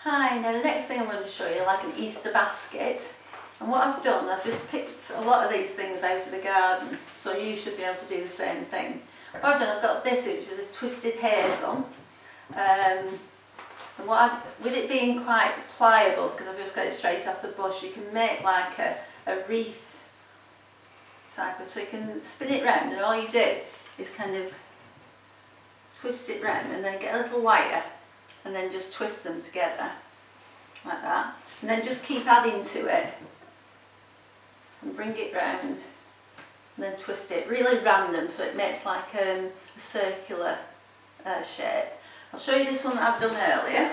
Hi, now the next thing I'm going to show you, like an Easter basket. And what I've done, I've just picked a lot of these things out of the garden, so you should be able to do the same thing. What I've done, I've got this, which is a twisted hazel. And with it being quite pliable, because I've just got it straight off the bush, you can make like a wreath type of, so you can spin it round, and all you do is kind of twist it round and then get a little wire and then just twist them together like that, and then just keep adding to it and bring it round and then twist it really random so it makes like a circular shape. I'll show you this one that I've done earlier,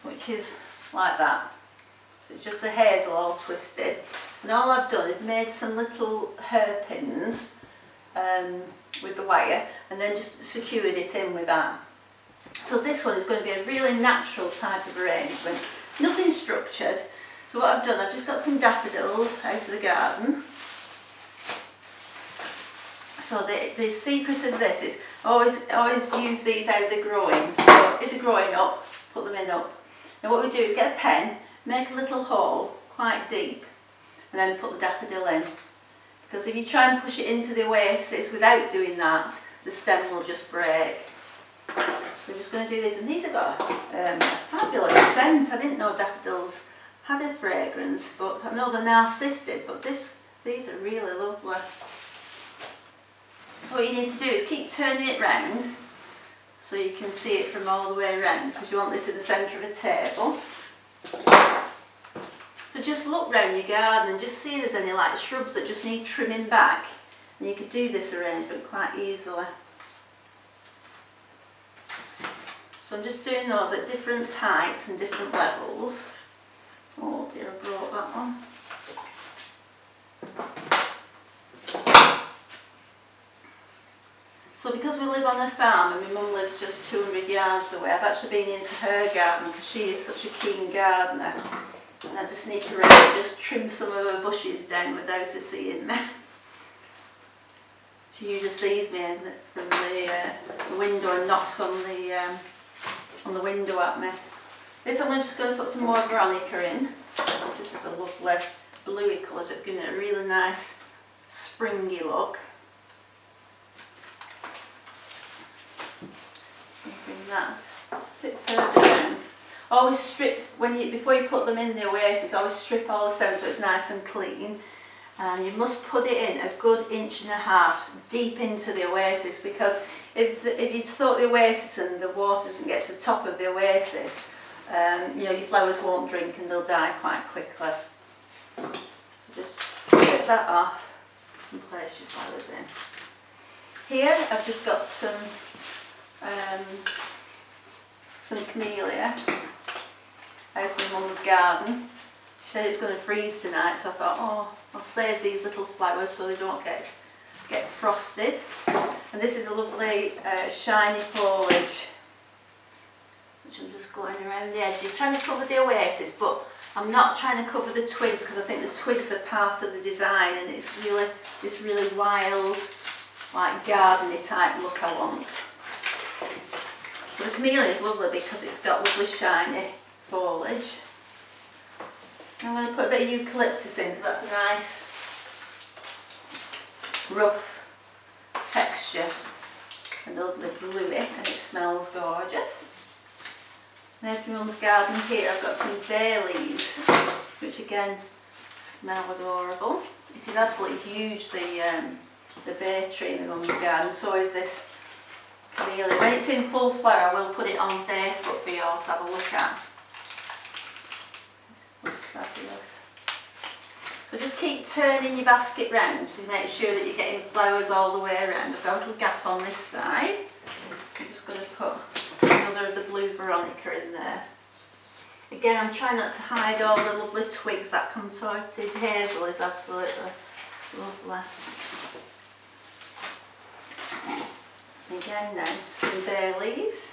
which is like that. So it's just the hazel all twisted, and all I've done is made some little hairpins with the wire and then just secured it in with that. So this one is going to be a really natural type of arrangement, nothing structured. So what I've done, I've just got some daffodils out of the garden. So the secret of this is always use these how they're growing. So if they're growing up, put them in up. Now what we do is get a pen, make a little hole quite deep, and then put the daffodil in. Because if you try and push it into the oasis without doing that, the stem will just break. So we're just going to do this, and these have got a fabulous scent. I didn't know daffodils had a fragrance, but I know the narcissus did, but these are really lovely. So what you need to do is keep turning it round so you can see it from all the way around, because you want this in the centre of a table. So just look round your garden and just see if there's any like shrubs that just need trimming back, and you could do this arrangement quite easily. So I'm just doing those at different heights and different levels. Oh dear, I broke that one. So because we live on a farm and my mum lives just 200 yards away, I've actually been into her garden because she is such a keen gardener. And I just sneak around and just trim some of her bushes down without her seeing me. She usually sees me from the window and knocks on the window at me. This I'm just going to put some more Veronica in. This is a lovely bluey colour, so it's giving it a really nice springy look. Just going to bring that a bit further down. Always strip, before you put them in the oasis, always strip all the stems so it's nice and clean. And you must put it in a good 1.5 inches deep into the oasis, because if you soak the oasis and the water doesn't get to the top of the oasis, your flowers won't drink and they'll die quite quickly. So just strip that off and place your flowers in. Here I've just got some camellia out of my mum's garden. She said it's going to freeze tonight, so I thought, oh, I'll save these little flowers so they don't get frosted. And this is a lovely shiny foliage, which I'm just going around the edges, trying to cover the oasis, but I'm not trying to cover the twigs because I think the twigs are part of the design, and it's really this really wild, like gardeny type look I want. But the camellia is lovely because it's got lovely shiny foliage. I'm going to put a bit of eucalyptus in because that's a nice rough texture and a lovely bluey, and it smells gorgeous. Now to my mum's garden here I've got some bay leaves, which again smell adorable. It is absolutely huge, the bay tree in my mum's garden, so is this camellia. When it's in full flower I will put it on Facebook for you all to have a look at. Looks fabulous. So just keep turning your basket round to make sure that you're getting flowers all the way around. I've got a little gap on this side. I'm just going to put another of the blue Veronica in there. Again, I'm trying not to hide all the lovely twigs. That contorted hazel is absolutely lovely. Again now, some bay leaves.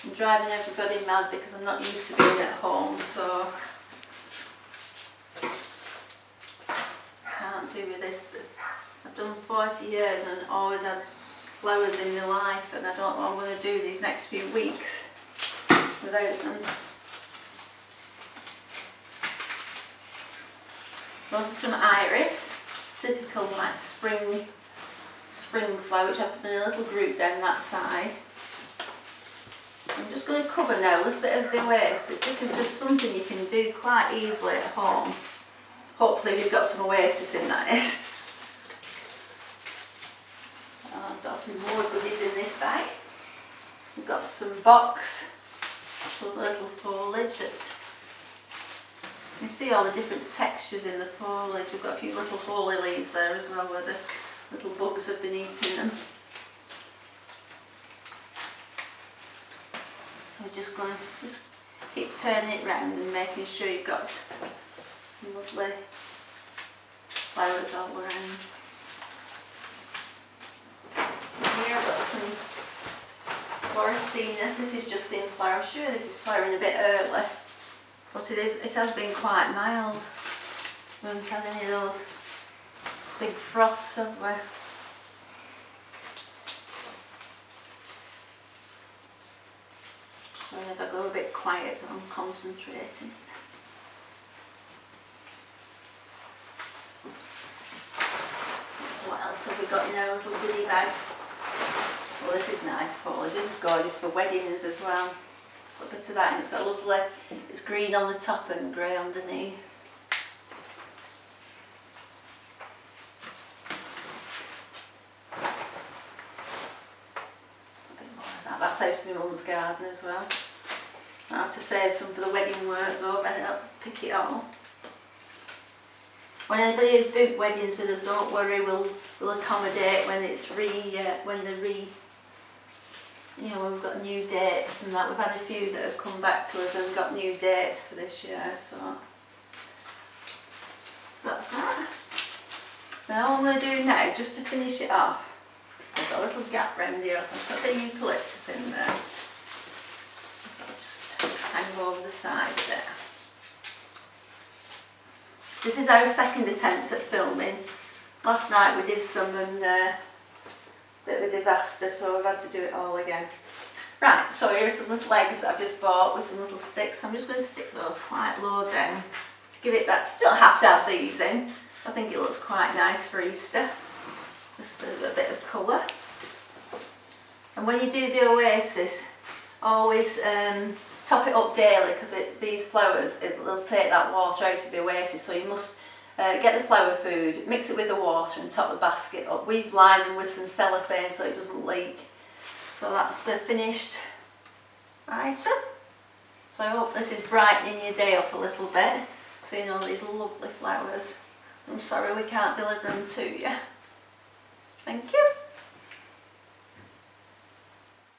I'm driving everybody mad because I'm not used to being at home, so I can't do with this. I've done 40 years and always had flowers in my life, and I don't know what I'm going to do these next few weeks without them. Those are some iris, typical like spring flower, which I've put in a little group down that side. I'm just going to cover now a little bit of the oasis. This is just something you can do quite easily at home. Hopefully you've got some oasis in that. I've got some more goodies in this bag. We've got some box, some little foliage that you see all the different textures in the foliage. We've got a few little holy leaves there as well where the little bugs have been eating them. So we're just going to just keep turning it round and making sure you've got lovely flowers all around. Here I've got some Florestinus. This is just in flower. I'm sure this is flowering a bit early, but it has been quite mild. We haven't had any of those big frosts, have we? Sorry if I go a bit quiet, I'm concentrating. What else have we got in our little goodie bag? Well, this is nice foliage. This is gorgeous for weddings as well. Got a bit of that, and it's got lovely, it's green on the top and grey underneath. That's out of my mum's garden as well. I have to save some for the wedding work though, but I'll pick it all. When anybody who's booked weddings with us, don't worry, we'll accommodate when it's when we've got new dates and that. We've had a few that have come back to us and got new dates for this year, so that's that. Now what I'm going to do now, just to finish it off, I've got a little gap round here. I can put the eucalyptus in there. I'll just hang over the side there. This is our second attempt at filming. Last night we did some and bit of a disaster, so I've had to do it all again. Right, so here are some little eggs that I've just bought with some little sticks. I'm just going to stick those quite low down. Give it that. You don't have to have these in. I think it looks quite nice for Easter. Just a bit of colour. And when you do the oasis, always top it up daily, because these flowers, they'll take that water out of the oasis, so you must get the flower food, mix it with the water and top the basket up. We've lined them with some cellophane so it doesn't leak. So that's the finished item. So I hope this is brightening your day up a little bit, seeing all these lovely flowers. I'm sorry we can't deliver them to you. Thank you.